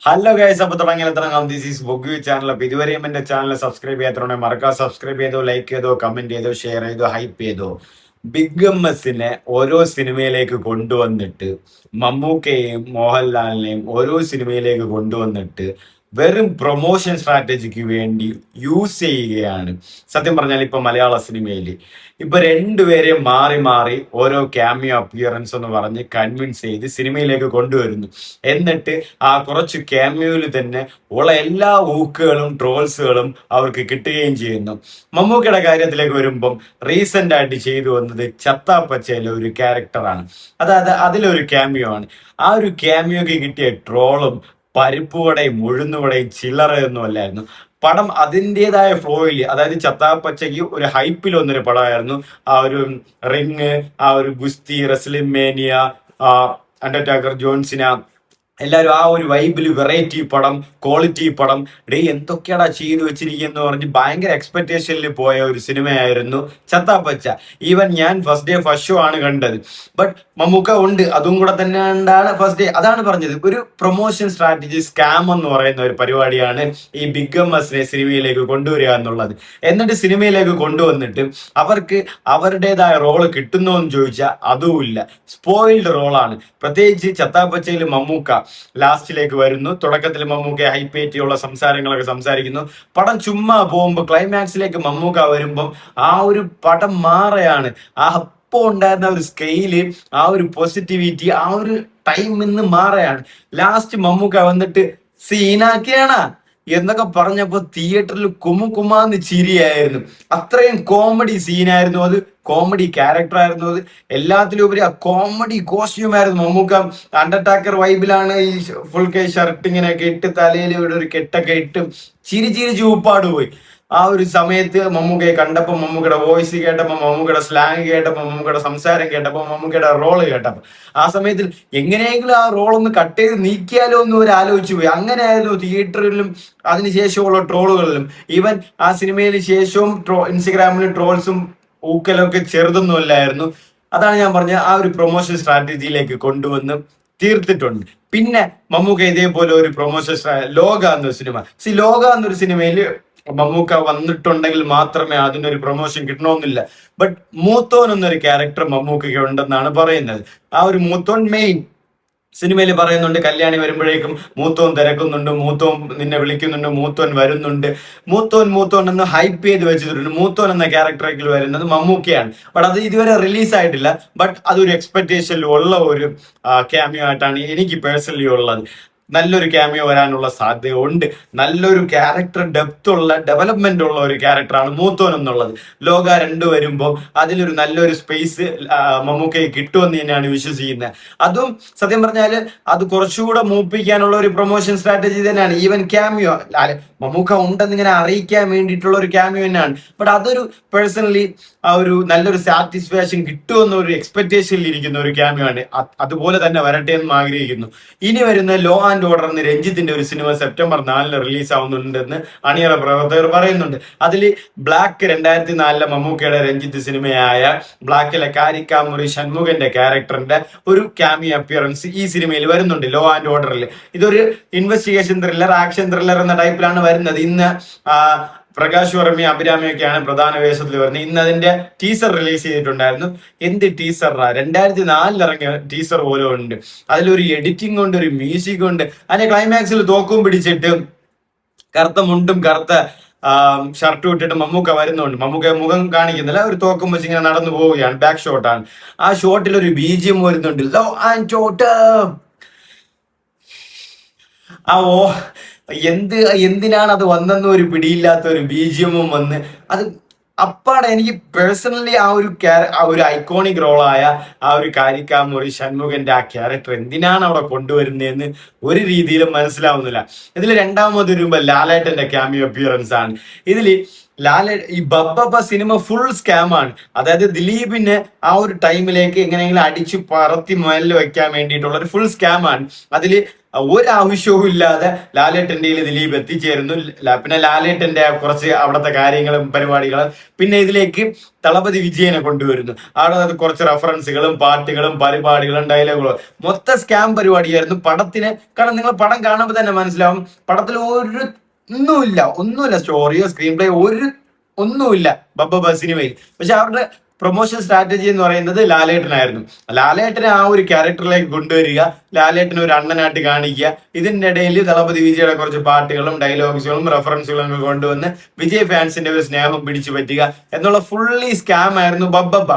Hello guys, അപ്പൊ തുടങ്ങിയ this is ബൊഗ്യു channel. അപ്പൊ ഇതുവരെയും എന്റെ ചാനൽ സബ്സ്ക്രൈബ് ചെയ്യാത്തതുകൊണ്ട് മറക്കാതെ സബ്സ്ക്രൈബ് ചെയ്തോ, ലൈക്ക് ചെയ്തോ, കമന്റ് ചെയ്തോ, ഷെയർ ചെയ്തോ, ഹൈപ്പ് ചെയ്തോ. ബിഗ് എം എസിനെ ഓരോ സിനിമയിലേക്ക് കൊണ്ടുവന്നിട്ട് മമ്മൂക്കയെയും മോഹൻലാലിനെയും ഓരോ സിനിമയിലേക്ക് കൊണ്ടുവന്നിട്ട് വെറും പ്രൊമോഷൻ സ്ട്രാറ്റജിക്ക് വേണ്ടി യൂസ് ചെയ്യുകയാണ്. സത്യം പറഞ്ഞാൽ ഇപ്പൊ മലയാള സിനിമയിൽ ഇപ്പൊ രണ്ടുപേരെ മാറി മാറി ഓരോ ക്യാമിയോ അപ്പിയറൻസ് എന്ന് പറഞ്ഞ് കൺവിൻസ് ചെയ്ത് സിനിമയിലേക്ക് കൊണ്ടുവരുന്നു. എന്നിട്ട് ആ കുറച്ച് ക്യാമിയോയിൽ തന്നെ ഉള്ള എല്ലാ ഊക്കുകളും ട്രോൾസുകളും അവർക്ക് കിട്ടുകയും ചെയ്യുന്നു. മമ്മൂക്കയുടെ കാര്യത്തിലേക്ക് വരുമ്പം റീസെന്റ് ആയിട്ട് ചെയ്തു വന്നത് ചത്താപ്പച്ചയിലെ ഒരു ക്യാരക്ടറാണ്. അതായത് അതിലൊരു ക്യാമിയോ ആണ്. ആ ഒരു ക്യാമിയോക്ക് കിട്ടിയ ട്രോളും പരിപ്പുവടയും ഉഴുന്നുവടയും ചില്ലറയൊന്നും അല്ലായിരുന്നു. പടം അതിൻ്റെതായ ഫ്ലോയിൽ, അതായത് ചത്താപ്പച്ചയ്ക്ക് ഒരു ഹൈപ്പിൽ വന്നൊരു പടമായിരുന്നു. ആ ഒരു റിങ്, ആ ഒരു ഗുസ്തി, റെസ്ലിമേനിയ, അണ്ടർടേക്കർ, ജോൺസിന, എല്ലാവരും ആ ഒരു വൈബിൽ വെറൈറ്റി പടം, ക്വാളിറ്റി പടം, എന്തൊക്കെയാടാ ചെയ്തു വെച്ചിരിക്കുന്നു പറഞ്ഞ് ഭയങ്കര എക്സ്പെക്ടേഷനിൽ പോയ ഒരു സിനിമയായിരുന്നു ചത്താപ്പച്ച. ഈവൻ ഞാൻ ഫസ്റ്റ് ഡേ ഫസ്റ്റ് ഷോ ആണ് കണ്ടത്. ബട്ട് മമ്മൂക്ക ഉണ്ട്, അതും കൂടെ തന്നെ ഉണ്ടാണ് ഫസ്റ്റ് ഡേ. അതാണ് പറഞ്ഞത്, ഒരു പ്രൊമോഷൻ സ്ട്രാറ്റജി സ്കാം എന്ന് പറയുന്ന ഒരു പരിപാടിയാണ് ഈ ബിഗ് എം എസിനെ സിനിമയിലേക്ക് കൊണ്ടുവരിക എന്നുള്ളത്. എന്നിട്ട് സിനിമയിലേക്ക് കൊണ്ടുവന്നിട്ട് അവർക്ക് അവരുടേതായ റോള് കിട്ടുന്നോ എന്ന് ചോദിച്ചാൽ അതുമില്ല. സ്പോയിൽഡ് റോളാണ്. പ്രത്യേകിച്ച് ചത്താപ്പച്ചയിൽ മമ്മൂക്ക ലാസ്റ്റിലേക്ക് വരുന്നു. തുടക്കത്തിൽ മമ്മൂക്ക ഹൈപ്പേറ്റിയുള്ള സംസാരങ്ങളൊക്കെ സംസാരിക്കുന്നു. പടം ചുമ്മാ പോകുമ്പോൾ ക്ലൈമാക്സിലേക്ക് മമ്മൂക്ക വരുമ്പം ആ ഒരു പടം മാറയാണ്. അപ്പോൾ ഉണ്ടായിരുന്ന ഒരു സ്കെയില്, ആ ഒരു പോസിറ്റിവിറ്റി, ആ ഒരു ടൈം നിന്ന് മാറയാണ്. ലാസ്റ്റ് മമ്മൂക്ക വന്നിട്ട് സീനാക്കിയാണ് എന്നൊക്കെ പറഞ്ഞപ്പോ തിയേറ്ററിൽ കുമുകുമാന്ന് ചിരിയായിരുന്നു. അത്രയും കോമഡി സീനായിരുന്നു അത്, കോമഡി ക്യാരക്ടർ ആയിരുന്നു അത്. എല്ലാത്തിലും ഉപരി ആ കോമഡി കോസ്റ്റ്യൂം ആയിരുന്നു. മമ്മൂക്ക അണ്ടർടാക്കർ വൈബിലാണ് ഈ ഫുൾ കൈ ഷർട്ട് ഇങ്ങനെയൊക്കെ ഇട്ട് തലയിൽ ഇവിടെ ഒരു കെട്ടൊക്കെ ഇട്ട് ചിരി ചിരി ചൂപ്പാട് പോയി. ആ ഒരു സമയത്ത് മമ്മൂക്കയെ കണ്ടപ്പോൾ, മമ്മൂക്കയുടെ വോയിസ് കേട്ടപ്പോൾ, മമ്മൂക്കയുടെ സ്ലാങ് കേട്ടപ്പോൾ, മമ്മൂക്കയുടെ സംസാരം കേട്ടപ്പോൾ, മമ്മൂക്കയുടെ റോള് കേട്ടപ്പോൾ, ആ സമയത്തിൽ എങ്ങനെയെങ്കിലും ആ റോളൊന്ന് കട്ട് ചെയ്ത് നീക്കിയാലോ എന്ന് ഒരു ആലോചിച്ചു പോയി. അങ്ങനെയായിരുന്നു തിയേറ്ററിലും അതിനുശേഷമുള്ള ട്രോളുകളിലും. ഈവൻ ആ സിനിമയിൽ ശേഷവും ഇൻസ്റ്റഗ്രാമിലും ട്രോൾസും ഊക്കലൊക്കെ ചെറുതൊന്നുമല്ലായിരുന്നു. അതാണ് ഞാൻ പറഞ്ഞത്, ആ ഒരു പ്രൊമോഷൻ സ്ട്രാറ്റജിയിലേക്ക് കൊണ്ടുവന്ന് തീർത്തിട്ടുണ്ട്. പിന്നെ മമ്മൂക്ക ഇതേപോലെ ഒരു പ്രൊമോഷൻ ലോക എന്നൊരു സിനിമ, ലോക എന്നൊരു സിനിമയിൽ മമ്മൂക്ക വന്നിട്ടുണ്ടെങ്കിൽ മാത്രമേ അതിനൊരു പ്രൊമോഷൻ കിട്ടണമെന്നില്ല. ബട്ട് മൂത്തോൻ എന്നൊരു ക്യാരക്ടർ മമ്മൂക്കയ്ക്ക് ഉണ്ടെന്നാണ് പറയുന്നത്. ആ ഒരു മൂത്തോൻ മെയിൻ സിനിമയിൽ പറയുന്നുണ്ട്. കല്യാണി വരുമ്പോഴേക്കും മൂത്തോൻ തിരക്കുന്നുണ്ട്, മൂത്തോൻ നിന്നെ വിളിക്കുന്നുണ്ട്, മൂത്തോൻ വരുന്നുണ്ട്, മൂത്തോൻ മൂത്തോൻ എന്ന് ഹൈപ്പ് ചെയ്ത് വെച്ചിട്ടുണ്ട്. മൂത്തോൻ എന്ന ക്യാരക്ടറിൽ വരുന്നത് മമ്മൂക്കയാണ്. ബട്ട് അത് ഇതുവരെ റിലീസ് ആയിട്ടില്ല. ബട്ട് അതൊരു എക്സ്പെക്ടേഷനിൽ ഉള്ള ഒരു ക്യാമിയോ ആയിട്ടാണ് എനിക്ക് പേഴ്സണലി ഉള്ളത്. നല്ലൊരു ക്യാമിയോ വരാനുള്ള സാധ്യത ഉണ്ട്. നല്ലൊരു ക്യാരക്ടർ ഡെപ്ത് ഉള്ള, ഡെവലപ്മെന്റ് ഉള്ള ഒരു ക്യാരക്ടറാണ് മൂത്തോൻ എന്നുള്ളത്. ലോക 2 വരുമ്പോൾ അതിലൊരു നല്ലൊരു സ്പേസ് മമ്മൂക്കയെ കിട്ടുമെന്ന് തന്നെയാണ് വിശ്വസിക്കുന്നത്. അതും സത്യം പറഞ്ഞാൽ അത് കുറച്ചുകൂടെ മൂപ്പിക്കാനുള്ള ഒരു പ്രൊമോഷൻ സ്ട്രാറ്റജി തന്നെയാണ്. ഈവൻ ക്യാമിയോ മമ്മൂക്ക ഉണ്ടെന്ന് ഇങ്ങനെ അറിയിക്കാൻ വേണ്ടിയിട്ടുള്ള ഒരു ക്യാമിയോ തന്നെയാണ്. ബട്ട് അതൊരു പേഴ്സണലി ആ ഒരു നല്ലൊരു സാറ്റിസ്ഫാക്ഷൻ കിട്ടുമെന്ന ഒരു എക്സ്പെക്ടേഷനിൽ ഇരിക്കുന്ന ഒരു ക്യാമിയോ ആണ്. അതുപോലെ തന്നെ വരട്ടെ എന്നും ആഗ്രഹിക്കുന്നു. ഇനി വരുന്ന ലോ ആൻഡ് ഓർഡർ എന്ന് രഞ്ജിത്തിന്റെ ഒരു സിനിമ സെപ്റ്റംബർ 4 റിലീസ് ആവുന്നുണ്ടെന്ന് അണിയറ പ്രവർത്തകർ പറയുന്നുണ്ട്. അതിൽ ബ്ലാക്ക് 2004 മമ്മൂക്കയുടെ രഞ്ജിത്ത് സിനിമയായ ബ്ലാക്കിലെ കാരിക്കാമുറി ഷൺമുഖന്റെ ക്യാരക്ടറിന്റെ ഒരു ക്യാമിയോ അപ്പിയറൻസ് ഈ സിനിമയിൽ വരുന്നുണ്ട്. ലോ ആൻഡ് ഓർഡറിൽ ഇതൊരു ഇൻവെസ്റ്റിഗേഷൻ ത്രില്ലർ, ആക്ഷൻ ത്രില്ലർ എന്ന ടൈപ്പിലാണ് വരുന്നത്. ഇന്ന് പ്രകാശ് വർമ്മയും അഭിരാമിയൊക്കെയാണ് പ്രധാന വേഷത്തിൽ വരുന്നത്. ഇന്ന് അതിന്റെ ടീസർ റിലീസ് ചെയ്തിട്ടുണ്ടായിരുന്നു. എന്ത് ടീസറാ, 2004 ഇറങ്ങിയ ടീസർ പോലും ഉണ്ട്. അതിലൊരു എഡിറ്റിംഗ് കൊണ്ട്, ഒരു മ്യൂസിക് കൊണ്ട്, അതിന്റെ ക്ലൈമാക്സിൽ തോക്കും പിടിച്ചിട്ട് കറുത്ത മുണ്ടും കറുത്ത ഷർട്ട് ഇട്ടിട്ട് മമ്മൂക്ക വരുന്നുണ്ട്. മമ്മൂക്ക മുഖം കാണിക്കുന്നില്ല, ഒരു തോക്കും വെച്ച് ഇങ്ങനെ നടന്നു പോവുകയാണ്. ബാക്ക് ഷോട്ടാണ്. ആ ഷോട്ടിൽ ഒരു ബീജിയം വരുന്നുണ്ട്, ലോ ആൻഡ് ഓർഡർ. ആ എന്തിനാണ് അത് വന്നെന്ന് ഒരു പിടിയില്ലാത്ത ഒരു ബീജിയമും വന്ന് അത് അപ്പാടെ എനിക്ക് പേഴ്സണലി ആ ഒരു ഐക്കോണിക് റോളായ ആ ഒരു കാരിക്കാമുറി ഷൺമുഖന്റെ ആ ക്യാരക്ടർ എന്തിനാണ് അവിടെ കൊണ്ടുവരുന്നതെന്ന് ഒരു രീതിയിലും മനസ്സിലാവുന്നില്ല. ഇതിൽ രണ്ടാമത് വരുമ്പോ ലാലേട്ടന്റെ ക്യാമിയോ അപ്പിയറൻസ് ആണ്. ഇതിൽ ഈ ബബ്ബ സിനിമ ഫുൾ സ്കാമാണ്. അതായത് ദിലീപിന് ആ ഒരു ടൈമിലേക്ക് എങ്ങനെയെങ്കിലും അടിച്ചു പറത്തി മുതലിൽ വെക്കാൻ വേണ്ടിയിട്ടുള്ള ഒരു ഫുൾ സ്കാമാണ്. അതിൽ ഒരാവശ്യവും ഇല്ലാതെ ലാലേട്ടൻ്റെ ദിലീപ് എത്തിച്ചേരുന്നു. പിന്നെ ലാലേട്ടന്റെ കുറച്ച് അവിടുത്തെ കാര്യങ്ങളും പരിപാടികളും, പിന്നെ ഇതിലേക്ക് തളപതി വിജയനെ കൊണ്ടുവരുന്നു. അവിടെ കുറച്ച് റെഫറൻസുകളും പാട്ടുകളും പരിപാടികളും ഡയലോഗുകളും മൊത്തം സ്കാം പരിപാടിയായിരുന്നു പടത്തിന്. കാരണം നിങ്ങൾ പടം കാണുമ്പോൾ തന്നെ മനസ്സിലാവും പടത്തിൽ ഒന്നുമില്ല സ്റ്റോറിയോ സ്ക്രീൻ പ്ലേ ഒന്നുമില്ല ബബ്ബ സിനിമയിൽ. പക്ഷെ അവരുടെ പ്രൊമോഷൻ സ്ട്രാറ്റജി എന്ന് പറയുന്നത് ലാലേട്ടനായിരുന്നു. ലാലേട്ടനെ ആ ഒരു ക്യാരക്ടറിലേക്ക് കൊണ്ടുവരിക, ലാലേട്ടനെ ഒരു അണ്ണനായിട്ട് കാണിക്കുക. ഇതിന്റെ ഇടയിൽ തളപതി വിജയുടെ കുറച്ച് പാട്ടുകളും ഡയലോഗ്സുകളും റെഫറൻസുകളും കൊണ്ടുവന്ന് വിജയ് ഫാൻസിന്റെ ഒരു സ്നേഹം പിടിച്ചു പറ്റുക എന്നുള്ള ഫുള്ളി സ്കാം ആയിരുന്നു ബബ്ബ.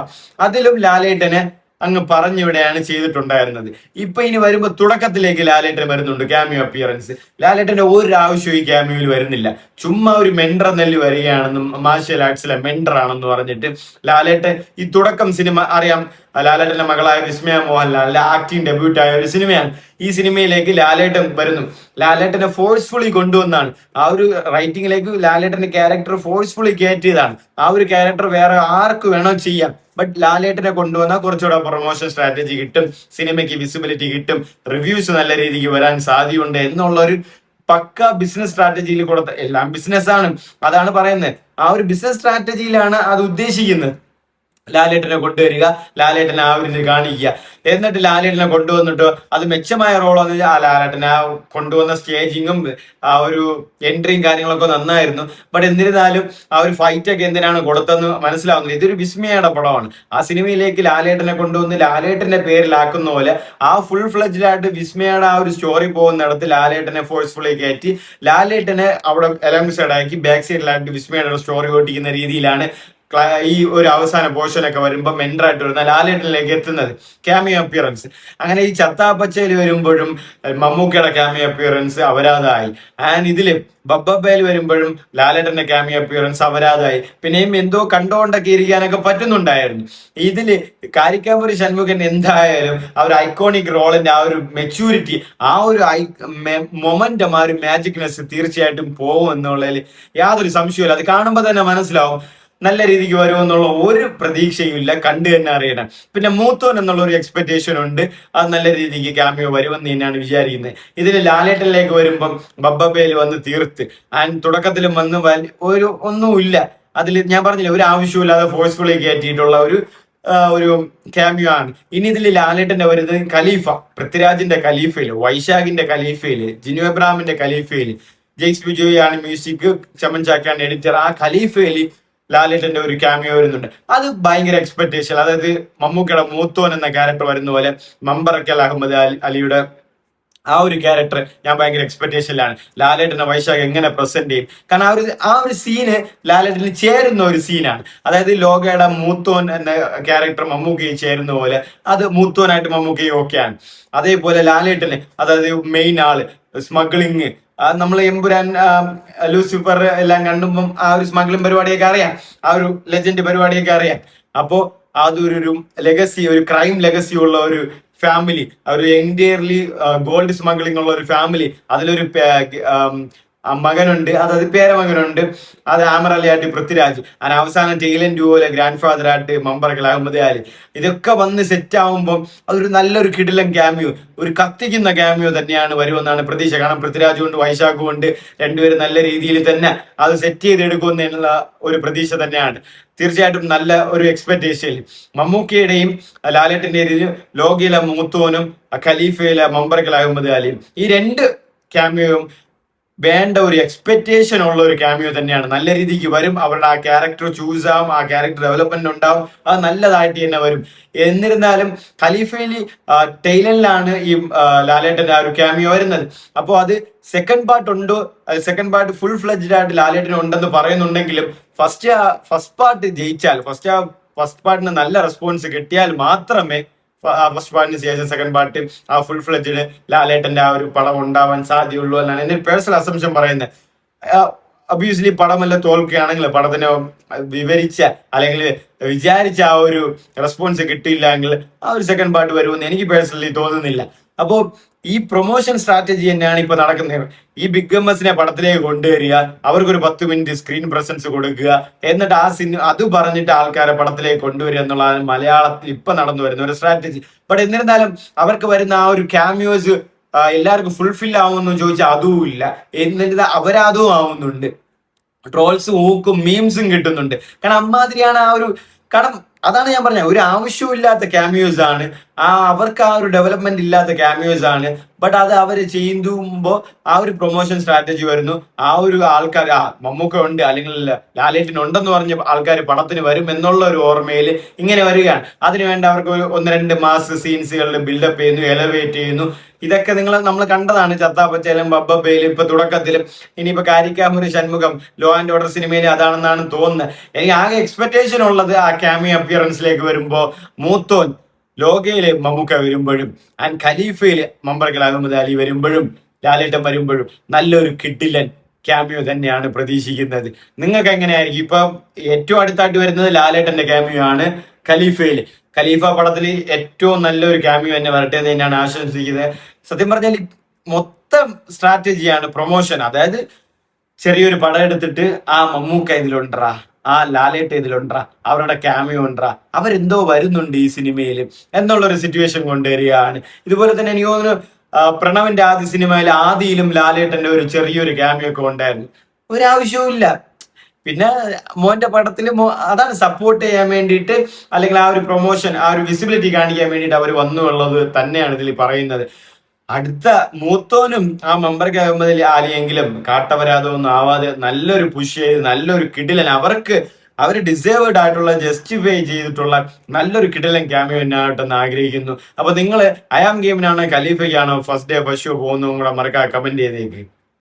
അതിലും ലാലേട്ടനെ അങ്ങ് പറഞ്ഞിവിടെയാണ് ചെയ്തിട്ടുണ്ടായിരുന്നത്. ഇപ്പൊ ഇനി വരുമ്പോ തുടക്കത്തിലേക്ക് ലാലേട്ടൻ വരുന്നുണ്ട്, ക്യാമിയോ അപ്പിയറൻസ്. ലാലേട്ടന്റെ ഒരു ആവശ്യവും ഈ ക്യാമിയോയിൽ വരുന്നില്ല. ചുമ്മാ ഒരു മെൻഡർ നെല്ല് വരികയാണെന്നും മാർഷ്യൽ ആർട്സിലെ മെൻഡർ ആണെന്ന് പറഞ്ഞിട്ട് ലാലേട്ടൻ ഈ തുടക്കം സിനിമ അറിയാം. ലാലേട്ടന്റെ മകളായ വിസ്മയ മോഹൻലാലിന്റെ ആക്ടിങ് ഡെബ്യൂട്ട് ആയ ഒരു സിനിമയാണ്. ഈ സിനിമയിലേക്ക് ലാലേട്ടൻ വരുന്നു. ലാലേട്ടനെ ഫോഴ്സ്ഫുള്ളി കൊണ്ടുവന്നാണ്. ആ ഒരു റൈറ്റിംഗിലേക്ക് ലാലേട്ടന്റെ ക്യാരക്ടർ ഫോഴ്സ്ഫുള്ളി കയറ്റിയതാണ്. ആ ഒരു ക്യാരക്ടർ വേറെ ആർക്ക് വേണോ ചെയ്യാം. ബട്ട് ലാലേട്ടനെ കൊണ്ടുവന്നാൽ കുറച്ചുകൂടെ പ്രൊമോഷൻ സ്ട്രാറ്റജി കിട്ടും, സിനിമയ്ക്ക് വിസിബിലിറ്റി കിട്ടും, റിവ്യൂസ് നല്ല രീതിക്ക് വരാൻ സാധ്യതയുണ്ട് എന്നുള്ള ഒരു പക്ക ബിസിനസ് സ്ട്രാറ്റജിയിൽ കൊടുത്ത, എല്ലാം ബിസിനസ്സാണ്, അതാണ് പറയുന്നത്. ആ ഒരു ബിസിനസ് സ്ട്രാറ്റജിയിലാണ് അത് ഉദ്ദേശിക്കുന്നത്. ലാലേട്ടനെ കൊണ്ടുവരിക, ലാലേട്ടനെ ആ ഒരു ഇത് കാണിക്കുക, എന്നിട്ട് ലാലേട്ടനെ കൊണ്ടുവന്നിട്ട് അത് മെച്ചമായ റോളെന്ന് വെച്ചാൽ ആ ലാലേട്ടനെ ആ കൊണ്ടുവന്ന സ്റ്റേജിങ്ങും ആ ഒരു എൻട്രിയും കാര്യങ്ങളൊക്കെ നന്നായിരുന്നു. ബട്ട് എന്നിരുന്നാലും ആ ഒരു ഫൈറ്റ് ഒക്കെ എന്തിനാണ് കൊടുത്തെന്ന് മനസ്സിലാവുന്നില്ല. ഇതൊരു വിസ്മയയുടെ പടമാണ്. ആ സിനിമയിലേക്ക് ലാലേട്ടനെ കൊണ്ടുവന്ന് ലാലേട്ടന്റെ പേരിലാക്കുന്ന പോലെ ആ ഫുൾ ഫ്ലെഡ്ജിലായിട്ട് വിസ്മയയുടെ ആ ഒരു സ്റ്റോറി പോകുന്നിടത്ത് ലാലേട്ടനെ ഫോഴ്സ്ഫുള്ളി കയറ്റി ലാലേട്ടനെ അവിടെ എലോങ് സൈഡ് ആക്കി ബാക്ക് സൈഡിലായിട്ട് വിസ്മയയുടെ സ്റ്റോറി ഓട്ടിക്കുന്ന രീതിയിലാണ് ഈ ഒരു അവസാന പോർഷനൊക്കെ വരുമ്പോൾ മെൻഡറായിട്ട് വരുന്ന ലാലേട്ടനിലേക്ക് എത്തുന്നത്. ക്യാമിയോ അപ്പിയറൻസ് അങ്ങനെ ഈ ചത്താപ്പച്ചയിൽ വരുമ്പോഴും മമ്മൂക്കയുടെ ക്യാമിയോ അപ്പിയറൻസ് അപരാധമായി. ആൻഡ് ഇതില് ബബ്ബയിൽ വരുമ്പോഴും ലാലേട്ടന്റെ ക്യാമിയോ അപ്പിയറൻസ് അപരാധമായി. പിന്നെയും എന്തോ കണ്ടുകൊണ്ടൊക്കെ ഇരിക്കാനൊക്കെ പറ്റുന്നുണ്ടായിരുന്നു. ഇതില് കാരിക്കാമ്പൂരി ഷൺമുഖൻ എന്തായാലും ആ ഒരു ഐക്കോണിക് റോളിന്റെ ആ ഒരു മെച്യൂരിറ്റി, ആ ഒരു മൊമെന്റം, ആ ഒരു മാജിക്നെസ് തീർച്ചയായിട്ടും പോകും എന്നുള്ളതിൽ യാതൊരു സംശയമില്ല. അത് കാണുമ്പോൾ തന്നെ മനസ്സിലാവും നല്ല രീതിക്ക് വരുമെന്നുള്ള ഒരു പ്രതീക്ഷയും ഇല്ല, കണ്ടു തന്നെ അറിയണം. പിന്നെ മൂത്തോൻ എന്നുള്ള ഒരു എക്സ്പെക്ടേഷൻ ഉണ്ട്, അത് നല്ല രീതിക്ക് ക്യാമിയോ വരുമെന്ന് തന്നെയാണ് വിചാരിക്കുന്നത്. ഇതിൽ ലാലേട്ടനിലേക്ക് വരുമ്പം ബബ്ബയിൽ വന്ന് തീർത്ത് ആൻഡ് തുടക്കത്തിലും വന്ന് ഒന്നുമില്ല. അതിൽ ഞാൻ പറഞ്ഞില്ല, ഒരു ആവശ്യമില്ലാതെ ഫോഴ്സ്ഫുള്ളി കയറ്റിയിട്ടുള്ള ഒരു ക്യാമിയോ ആണ്. ഇനി ഇതിൽ ലാലേട്ടന്റെ വരുന്നത് ഖലീഫ, പൃഥ്വിരാജിന്റെ ഖലീഫയില്, വൈശാഖിന്റെ ഖലീഫയില്, ജിനു എബ്രാഹിമിന്റെ ഖലീഫയില്, ജെയ്സ് ബിജോയ് ആണ് മ്യൂസിക്, ചമൻ ചാക്കാണ് എഡിറ്റർ. ആ ഖലീഫയില് ലാലേട്ടന്റെ ഒരു ക്യാമിയോ വരുന്നുണ്ട്. അത് ഭയങ്കര എക്സ്പെക്ടേഷൻ. അതായത് മമ്മൂക്കയുടെ മൂത്തോൻ എന്ന ക്യാരക്ടർ വരുന്ന പോലെ മമ്പറക്കൽ അഹമ്മദ് അലിയുടെ ആ ഒരു ക്യാരക്ടർ ഞാൻ ഭയങ്കര എക്സ്പെക്ടേഷനിലാണ്. ലാലേട്ടനെ വൈശാഖ് എങ്ങനെ പ്രസന്റ് ചെയ്യും? കാരണം ആ ഒരു സീന് ലാലേട്ടന് ചേരുന്ന ഒരു സീനാണ്. അതായത് ലോകയുടെ മൂത്തോൻ എന്ന ക്യാരക്ടർ മമ്മൂക്കയെ ചേരുന്ന പോലെ അത് മൂത്തോനായിട്ട് മമ്മൂക്കയെ ഓക്കെയാണ്. അതേപോലെ ലാലേട്ടന്, അതായത് മെയിൻ ആള് സ്മഗ്ലിങ്, നമ്മൾ എമ്പുരാൻ, ലൂസിഫർ എല്ലാം കണ്ടുമ്പം ആ ഒരു സ്മഗ്ലിംഗ് പരിപാടിയൊക്കെ അറിയാം, ആ ഒരു ലെജൻഡ് പരിപാടിയൊക്കെ അറിയാം. അപ്പോ അതൊരു ലെഗസി, ഒരു ക്രൈം ലെഗസി ഉള്ള ഒരു ഫാമിലി, ഒരു എൻറ്റയർലി ഗോൾഡ് സ്മഗ്ലിംഗ് ഉള്ള ഒരു ഫാമിലി. അതിലൊരു മകനുണ്ട്, അതായത് പേരമകനുണ്ട്, അത് ആമർ അലി ആയിട്ട് പൃഥ്വിരാജ്, അതിന് അവസാനം ടൈലന്റ് പോലെ ഗ്രാൻഡ് ഫാദർ ആയിട്ട് മമ്പറക്കൽ അഹമ്മദ് അലി. ഇതൊക്കെ വന്ന് സെറ്റ് ആവുമ്പം അതൊരു നല്ലൊരു കിടിലൻ ക്യാമിയോ, ഒരു കത്തിക്കുന്ന ക്യാമിയോ തന്നെയാണ് വരുമെന്നാണ് പ്രതീക്ഷ. കാരണം പൃഥ്വിരാജ് കൊണ്ട് വൈശാഖ് കൊണ്ട് രണ്ടുപേരും നല്ല രീതിയിൽ തന്നെ അത് സെറ്റ് ചെയ്തെടുക്കുമെന്നുള്ള ഒരു പ്രതീക്ഷ തന്നെയാണ്. തീർച്ചയായിട്ടും നല്ല ഒരു എക്സ്പെക്ടേഷൻ. മമ്മൂക്കയുടെയും ലാലേട്ടന്റെയും ലോകയിലെ മൂത്തോനും ഖലീഫയിലെ മമ്പറക്കൽ അഹമ്മദ് അലിയും, ഈ രണ്ട് ക്യാമിയോയും വേണ്ട ഒരു എക്സ്പെക്ടേഷൻ ഉള്ള ഒരു ക്യാമിയോ തന്നെയാണ്. നല്ല രീതിക്ക് വരും, അവരുടെ ആ ക്യാരക്ടർ ചൂസ് ആവും, ആ ക്യാരക്ടർ ഡെവലപ്മെന്റ് ഉണ്ടാവും, അത് നല്ലതായിട്ട് തന്നെ വരും. എന്നിരുന്നാലും ഖലീഫയില് ടൈലനിലാണ് ഈ ലാലേട്ടന്റെ ആ ഒരു ക്യാമിയോ വരുന്നത്. അപ്പോൾ അത് സെക്കൻഡ് പാർട്ട് ഉണ്ടോ, സെക്കൻഡ് പാർട്ട് ഫുൾ ഫ്ലെഡ്ജ്ഡ് ആയിട്ട് ലാലേട്ടന് ഉണ്ടെന്ന് പറയുന്നുണ്ടെങ്കിലും ഫസ്റ്റ് പാർട്ട് ജയിച്ചാൽ, ഫസ്റ്റ് പാർട്ടിന് നല്ല റെസ്പോൺസ് കിട്ടിയാൽ മാത്രമേ ഫസ്റ്റ് പാർട്ടിന് ശേഷം സെക്കൻഡ് പാർട്ട് ആ ഫുൾ ഫ്ലെഡ്ജില് ലാലേട്ടന്റെ ആ ഒരു പടം ഉണ്ടാവാൻ സാധ്യതയുള്ളൂ എന്നാണ് എന്റെ പേഴ്സണൽ അസംഷൻ പറയുന്നത്. ഒബ്വിയസ്ലി പടമെല്ലാം തോൽക്കുകയാണെങ്കിൽ, പടത്തിന് വിവരിച്ച അല്ലെങ്കിൽ വിചാരിച്ച ആ ഒരു റെസ്പോൺസ് കിട്ടിയില്ല എങ്കിൽ ആ ഒരു സെക്കൻഡ് പാർട്ട് വരുമെന്ന് എനിക്ക് പേഴ്സണലി തോന്നുന്നില്ല. അപ്പോൾ ഈ പ്രൊമോഷൻ സ്ട്രാറ്റജി തന്നെയാണ് ഇപ്പൊ നടക്കുന്നത്. ഈ ബിഗ് എം എസിനെ പടത്തിലേക്ക് കൊണ്ടുവരിക, അവർക്കൊരു 10 മിനിറ്റ് സ്ക്രീൻ പ്രസൻസ് കൊടുക്കുക, എന്നിട്ട് ആ സിനിമ അത് പറഞ്ഞിട്ട് ആൾക്കാരെ പടത്തിലേക്ക് കൊണ്ടുവരിക എന്നുള്ളതാണ് മലയാളത്തിൽ ഇപ്പൊ നടന്നു വരുന്ന ഒരു സ്ട്രാറ്റജി. ബട്ട് എന്നിരുന്നാലും അവർക്ക് വരുന്ന ആ ഒരു ക്യാമിയോസ് എല്ലാവർക്കും ഫുൾഫിൽ ആവുമെന്ന് ചോദിച്ചാൽ അതും ഇല്ല. എന്നിട്ട് അവരതും ആവുന്നുണ്ട്, ട്രോൾസ് ഊക്കും മീംസും കിട്ടുന്നുണ്ട്. കാരണം അമ്മാതിരിയാണ് ആ ഒരു, കാരണം അതാണ് ഞാൻ പറഞ്ഞത്, ഒരു ആവശ്യമില്ലാത്ത ക്യാമിയോസ് ആണ്, അവർക്ക് ആ ഒരു ഡെവലപ്മെന്റ് ഇല്ലാത്ത ക്യാമിയോസ് ആണ്. ബട്ട് അത് അവർ ചെയ്യുമ്പോൾ ആ ഒരു പ്രൊമോഷൻ സ്ട്രാറ്റജി വരുന്നു, ആ ഒരു ആൾക്കാർ മമ്മൂക്ക ഉണ്ട് അല്ലെങ്കിൽ ലാലേട്ടൻ ഉണ്ടെന്ന് പറഞ്ഞ ആൾക്കാർ പടത്തിന് വരും എന്നുള്ള ഒരു ഓർമ്മയിൽ ഇങ്ങനെ വരികയാണ്. അതിനുവേണ്ടി അവർക്ക് ഒരു 1-2 മാസ് സീൻസുകളിൽ ബിൽഡപ്പ് ചെയ്യുന്നു, എലവേറ്റ് ചെയ്യുന്നു. ഇതൊക്കെ നമ്മൾ കണ്ടതാണ് ചത്താപ്പച്ചയിലും ബബ്ബയിലും ഇപ്പൊ തുടക്കത്തിലും. ഇനിയിപ്പോ കാരിക്കാമൂര് ഷൺമുഖം ലോ ആൻഡ് ഓർഡർ സിനിമയിൽ അതാണെന്നാണ് തോന്നുന്നത്. എനിക്ക് ആകെ എക്സ്പെക്ടേഷൻ ഉള്ളത് ആ ക്യാമിയോ അപ്പിയറൻസിലേക്ക് വരുമ്പോ മൂത്തോൻ ലോകയില് മമ്മൂക്ക വരുമ്പോഴും ആൻഡ് ഖലീഫയില് മമ്പറക്കൽ അഹമ്മദ് അലി വരുമ്പോഴും ലാലേട്ടൻ വരുമ്പോഴും നല്ലൊരു കിഡിലൻ ക്യാമിയോ തന്നെയാണ് പ്രതീക്ഷിക്കുന്നത്. നിങ്ങൾക്ക് എങ്ങനെയായിരിക്കും? ഇപ്പൊ ഏറ്റവും അടുത്തായിട്ട് വരുന്നത് ലാലേട്ടന്റെ ക്യാമിയോ ആണ് ഖലീഫയില്. ഖലീഫ പടത്തിൽ ഏറ്റവും നല്ലൊരു ക്യാമിയോ തന്നെ വരട്ടെ എന്ന് തന്നെയാണ് ആശംസിക്കുന്നത്. സത്യം പറഞ്ഞാൽ മൊത്തം സ്ട്രാറ്റജിയാണ് പ്രൊമോഷൻ. അതായത് ചെറിയൊരു പടം എടുത്തിട്ട് ആ മമ്മൂക്ക ഇതിലുണ്ടാ, ആ ലാലേട്ട ഇതിലുണ്ടാ, അവരുടെ ക്യാമിയോ ഉണ്ടാ, അവരെന്തോ വരുന്നുണ്ട് ഈ സിനിമയിൽ എന്നുള്ളൊരു സിറ്റുവേഷൻ കൊണ്ടുവരികയാണ്. ഇതുപോലെ തന്നെ എനിക്ക് തോന്നുന്നു പ്രണവിന്റെ ആദ്യ സിനിമയിൽ ആദിയിലും ലാലേട്ടന്റെ ഒരു ചെറിയൊരു ക്യാമിയോ ഒക്കെ ഉണ്ടായിരുന്നു. ഒരാവശ്യവും ഇല്ല. പിന്നെ മോന്റെ പടത്തിൽ അതാണ് സപ്പോർട്ട് ചെയ്യാൻ വേണ്ടിയിട്ട്, അല്ലെങ്കിൽ ആ ഒരു പ്രൊമോഷൻ, ആ ഒരു വിസിബിലിറ്റി കാണിക്കാൻ വേണ്ടിയിട്ട് അവർ വന്നുള്ളത് തന്നെയാണ് ഇതിൽ പറയുന്നത്. അടുത്ത മൂത്തോനും ആ മെമ്പർക്ക് അഹമ്മദ് ആലിയെങ്കിലും കാട്ടവരാതൊന്നും ആവാതെ നല്ലൊരു പുഷ് ചെയ്ത് നല്ലൊരു കിടിലൻ, അവർ ഡിസേർവ്ഡ് ആയിട്ടുള്ള ജസ്റ്റിഫൈ ചെയ്തിട്ടുള്ള നല്ലൊരു കിടിലൻ ക്യാമിയോ എന്നായിട്ടെന്ന് ആഗ്രഹിക്കുന്നു. അപ്പൊ നിങ്ങൾ അയാം ഗെയിമിനാണോ ഖലീഫയ്ക്കാണോ ഫസ്റ്റ് ഡേ ഫസ്റ്റ് ഷോ പോകുന്നു കൂടെ മറക്കാ കമന്റ് ചെയ്തേക്ക്.